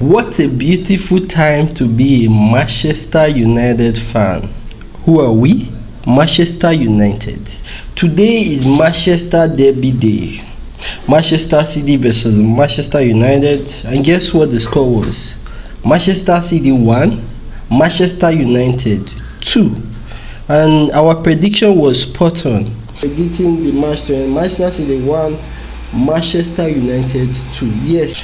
What a beautiful time to be a Manchester United fan. Who are we? Manchester United. Today is Manchester Derby Day. Manchester City versus Manchester United. And guess what the score was? Manchester City 1, Manchester United 2. And our prediction was spot on. Predicting the match to end. Manchester City 1, Manchester United 2. Yes.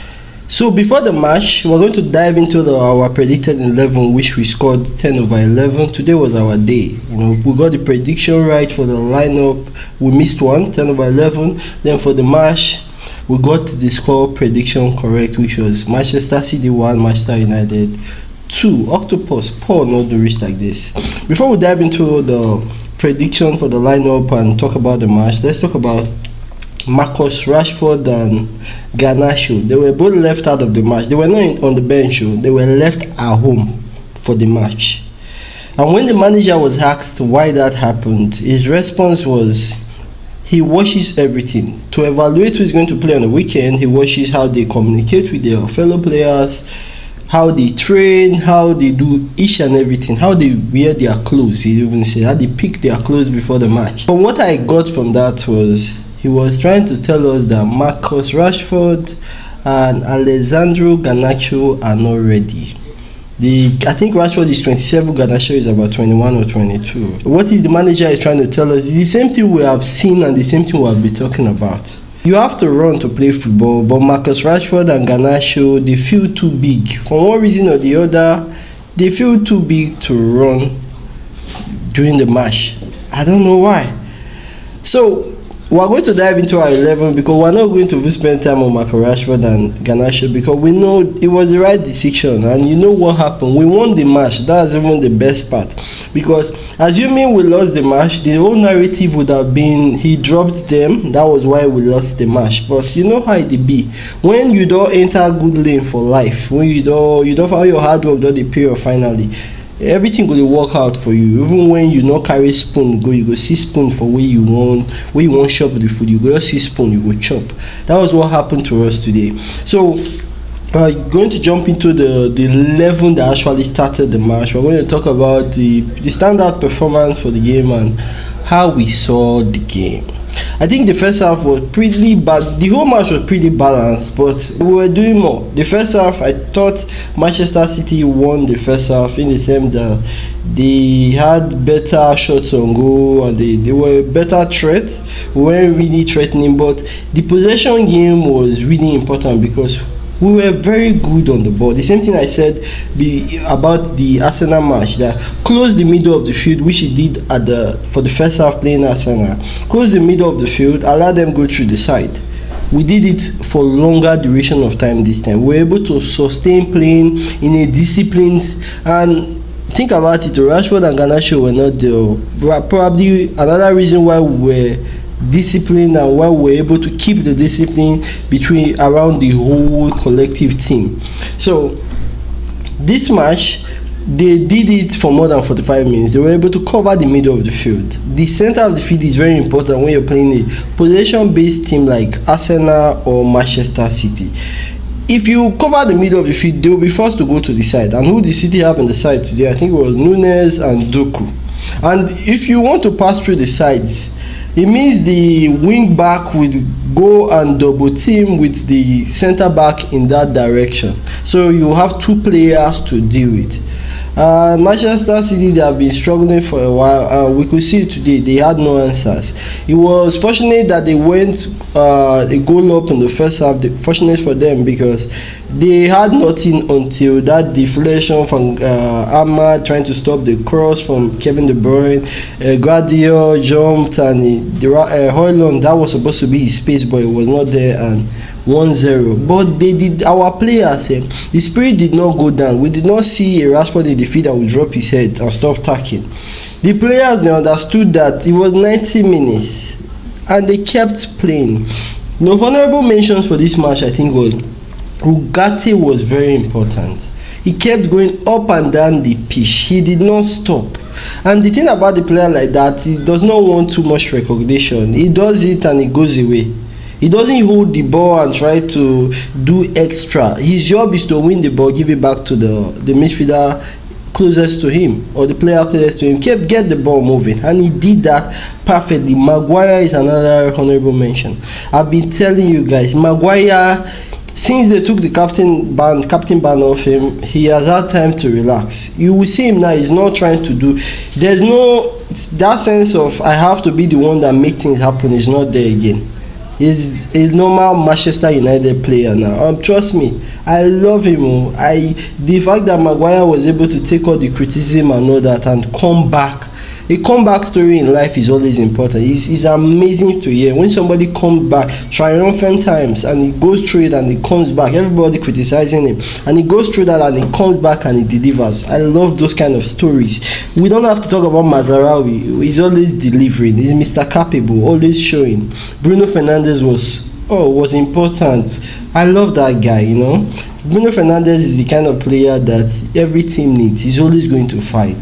So before the match, we're going to dive into our predicted 11, which we scored 10 over 11. Today was our day. We got the prediction right for the lineup. We missed one, 10 over 11. Then for the match, we got the score prediction correct, which was Manchester City 1, Manchester United 2. Octopus, Paul, not do rich like this. Before we dive into the prediction for the lineup and talk about the match, let's talk about Marcus Rashford and Garnacho. They were both left out of the match. They were not on the bench, they were left at home for the match. And when the manager was asked why that happened, his response was he watches everything. To evaluate who is going to play on the weekend, he watches how they communicate with their fellow players, how they train, how they do each and everything, how they wear their clothes. He even said how they pick their clothes before the match. But what I got from that was he was trying to tell us that Marcus Rashford and Alessandro Garnacho are not ready. I think Rashford is 27, Garnacho is about 21 or 22. What if the manager is trying to tell us? It's the same thing we have seen and the same thing we have been talking about. You have to run to play football, but Marcus Rashford and Garnacho, they feel too big. For one reason or the other, they feel too big to run during the match. I don't know why. So we're going to dive into our 11 because we're not going to spend time on Marcus Rashford and Garnacho because we know it was the right decision, and you know what happened. We won the match. That's even the best part, because assuming we lost the match, the whole narrative would have been he dropped them. That was why we lost the match. But you know how it be when you don't enter good lane for life, when you don't follow your hard work, don't pay off finally. Everything will work out for you. Even when you not carry spoon, you go see spoon for where you want chop the food. You go see spoon, you go chop. That was what happened to us today. So going to jump into the 11 that actually started the match. We're going to talk about the standout performance for the game and how we saw the game. I think the first half was pretty bad. The whole match was pretty balanced, but we were doing more. The first half, I thought Manchester City won the first half in the sense that they had better shots on goal and they were better threat. We weren't really threatening, but the possession game was really important because we were very good on the ball. The same thing I said about the Arsenal match, that close the middle of the field, which he did for the first half playing Arsenal. Close the middle of the field, allow them go through the side. We did it for longer duration of time this time. We were able to sustain playing in a disciplined, and think about it, Rashford and Garnacho were not there. Probably another reason why we were discipline and why we're able to keep the discipline around the whole collective team. So this match, they did it for more than 45 minutes. They were able to cover the middle of the field. The center of the field is very important when you're playing a possession-based team like Arsenal or Manchester City. If you cover the middle of the field, they will be forced to go to the side. And who the City have on the side today, I think it was Nunes and Doku. And if you want to pass through the sides, it means the wing back will go and double team with the center back in that direction. So you have two players to deal with. Manchester City, they have been struggling for a while. We could see it today. They had no answers. It was fortunate that they went a goal up in the first half. Fortunate for them because they had nothing until that deflection from Ahmad trying to stop the cross from Kevin De Bruyne. Guardiola jumped and Højlund, that was supposed to be his space, but it was not there, and 1-0. But they did, our players, the spirit did not go down. We did not see a Rashford in the field that would drop his head and stop tackling. The players, they understood that it was 90 minutes and they kept playing. No honorable mentions for this match, I think, was Ugarte was very important. He kept going up and down the pitch. He did not stop. And the thing about the player like that, he does not want too much recognition. He does it and it goes away. He doesn't hold the ball and try to do extra. His job is to win the ball, give it back to the midfielder closest to him, or the player closest to him. Get the ball moving, and he did that perfectly. Maguire is another honorable mention. I've been telling you guys, Maguire, since they took the captain ban off him, he has had time to relax. You will see him now, he's not trying to do, there's no that sense of I have to be the one that make things happen is not there again. He's a normal Manchester United player now. Trust me, I love him. The fact that Maguire was able to take all the criticism and all that and come back. A comeback story in life is always important. It's amazing to hear when somebody comes back triumphant times and he goes through it and he comes back. Everybody criticizing him and he goes through that and he comes back and he delivers. I love those kind of stories. We don't have to talk about Mazarawi. He's always delivering. He's Mr. Capable, always showing. Bruno Fernandes was important. I love that guy, you know. Bruno Fernandes is the kind of player that every team needs. He's always going to fight.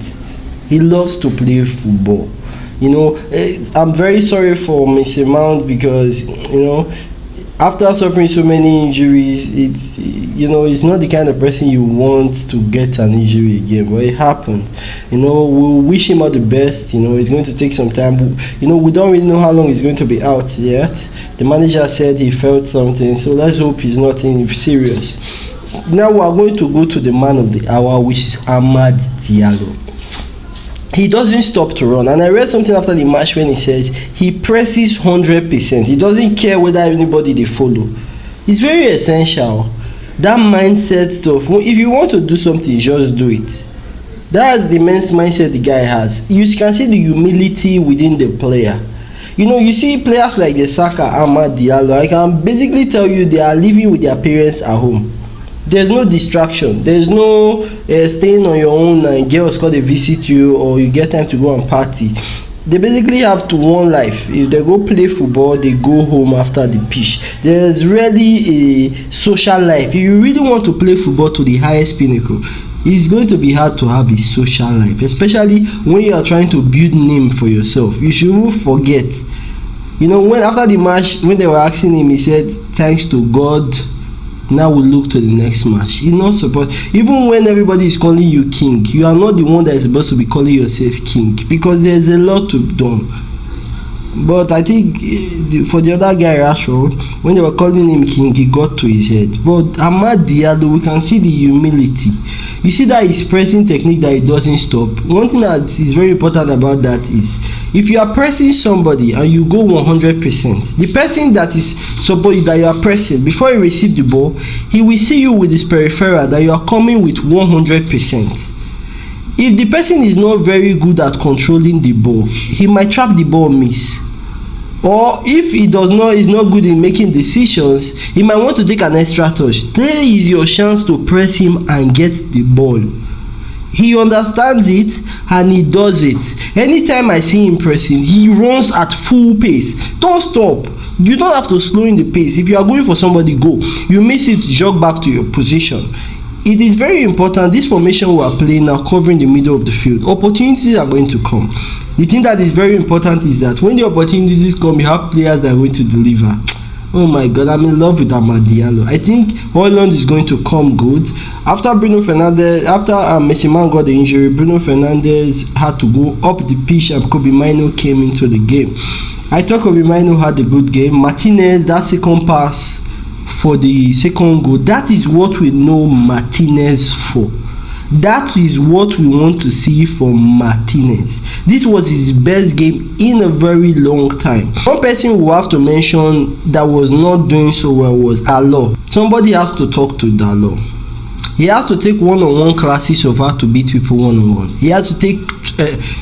He loves to play football. You know, I'm very sorry for Mr. Mount because, you know, after suffering so many injuries, it's not the kind of person you want to get an injury again, but it happened. You know, we'll wish him all the best. You know, it's going to take some time. You know, we don't really know how long he's going to be out yet. The manager said he felt something, so let's hope he's not serious. Now we are going to go to the man of the hour, which is Amad Diallo. He doesn't stop to run, and I read something after the match when he said he presses 100%. He doesn't care whether anybody they follow. It's very essential, that mindset stuff. If you want to do something, just do it. That's the immense mindset the guy has. You can see the humility within the player. You know, you see players like the Saka, Amad Diallo, I can basically tell you they are living with their parents at home. There's no distraction. There's no staying on your own and girls come to visit you or you get time to go and party. They basically have one life. If they go play football, they go home after the pitch. There's really a social life. If you really want to play football to the highest pinnacle, it's going to be hard to have a social life, especially when you are trying to build name for yourself. You shouldn't forget. You know, when after the match, when they were asking him, he said, "Thanks to God, now we look to the next match." He's not supposed, even when everybody is calling you king, you are not the one that is supposed to be calling yourself king, because there's a lot to be done. But I think for the other guy, Rashford, when they were calling him king, he got to his head. But Amad Diallo, we can see the humility. You see that his pressing technique, that he doesn't stop. One thing that is very important about that is, if you are pressing somebody and you go 100%, the person that is supposed that you are pressing, before you receive the ball, he will see you with his peripheral that you are coming with 100%. If the person is not very good at controlling the ball, he might trap the ball miss. Or if he is not good in making decisions, he might want to take an extra touch. There is your chance to press him and get the ball. He understands it and he does it. Anytime I see him pressing, he runs at full pace. Don't stop. You don't have to slow in the pace. If you are going for somebody, go. You miss it, jog back to your position. It is very important. This formation we are playing now, covering the middle of the field, opportunities are going to come. The thing that is very important is that when the opportunities come, you have players that are going to deliver. Oh my God, I'm in love with Amad Diallo. I think Haaland is going to come good. After Messi Man got the injury, Bruno Fernandes had to go up the pitch and Kobe Mino came into the game. I thought Kobe Mino had a good game. Martinez, that second pass for the second goal, that is what we know Martinez for. That is what we want to see from Martinez. This was his best game in a very long time. One person we have to mention that was not doing so well was Dalot. Somebody has to talk to Dalot. He has to take one-on-one classes of how to beat people one-on-one. He has to take,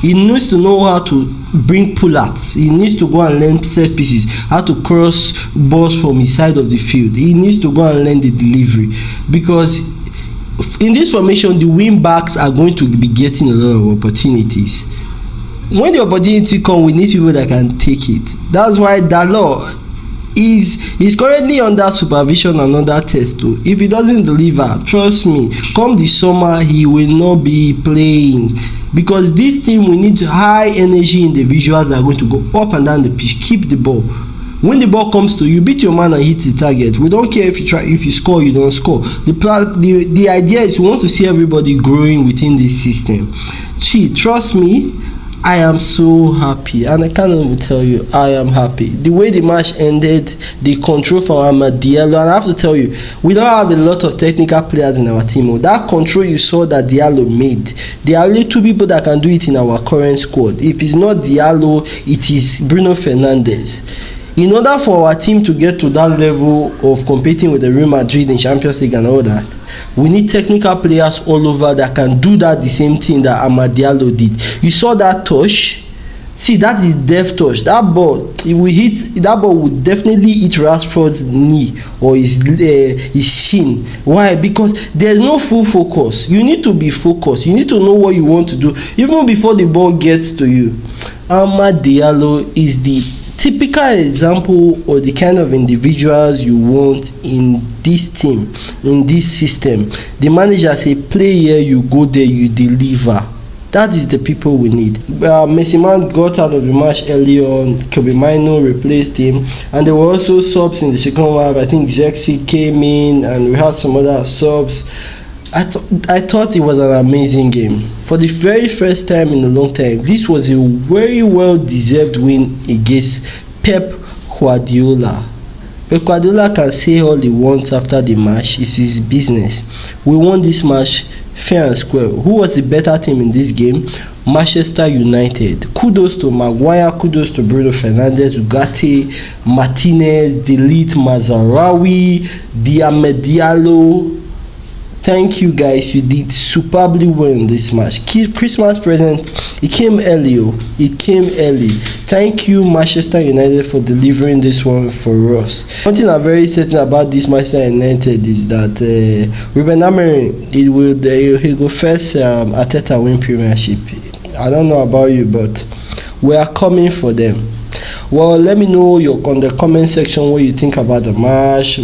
he needs to know how to bring pull-outs. He needs to go and learn set pieces, how to cross balls from his side of the field. He needs to go and learn the delivery, because in this formation, the wing backs are going to be getting a lot of opportunities. When the opportunity comes, we need people that can take it. That's why Dalot is currently under supervision and under test too. If he doesn't deliver, trust me, come the summer he will not be playing, because this team, we need high energy individuals that are going to go up and down the pitch, keep the ball. When the ball comes to you, beat your man and hit the target. We don't care if you score, you don't score. The idea is we want to see everybody growing within this system. See, trust me, I am so happy, and I can't even tell you, I am happy. The way the match ended, the control from Diallo, and I have to tell you, we don't have a lot of technical players in our team. That control you saw that Diallo made, there are only 2 people that can do it in our current squad. If it's not Diallo, it is Bruno Fernandes. In order for our team to get to that level of competing with the Real Madrid in Champions League and all that, we need technical players all over that can do that the same thing that Diallo did. You saw that touch. See, that is deft touch. That ball, if we hit that ball, would definitely hit Rashford's knee or his shin. Why? Because there's no full focus. You need to be focused. You need to know what you want to do even before the ball gets to you. Diallo is the typical example of the kind of individuals you want in this team, in this system. The manager say, play here, you go there, you deliver. That is the people we need. Messi got out of the match early on. Kobe Mino replaced him, and there were also subs in the second half. I think Zexi came in, and we had some other subs. I thought it was an amazing game. For the very first time in a long time, this was a very well-deserved win against Pep Guardiola. Pep Guardiola can say all he wants after the match. It's his business. We won this match fair and square. Who was the better team in this game? Manchester United. Kudos to Maguire, kudos to Bruno Fernandes, Ugarte, Martinez, Delete, Mazarawi, Diallo. Thank you guys, you did superbly well in this match. Christmas present, it came early. It came early. Thank you Manchester United for delivering this one for us. One thing I'm very certain about this Manchester United is that Ruben Amorim, he will first Arteta win Premiership. I don't know about you, but we are coming for them. Well, let me know on the comment section what you think about the match.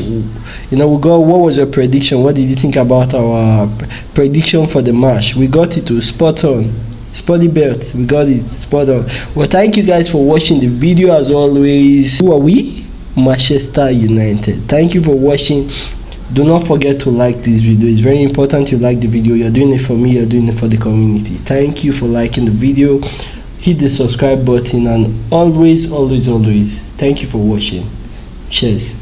What was your prediction? What did you think about our prediction for the match? We got it to spot on. Spotty belt, we got it spot on. Well, thank you guys for watching the video. As always, who are we? Manchester United. Thank you for watching. Do not forget to like this video. It's very important you like the video. You're doing it for me, you're doing it for the community. Thank you for liking the video. Hit the subscribe button, and always thank you for watching. Cheers.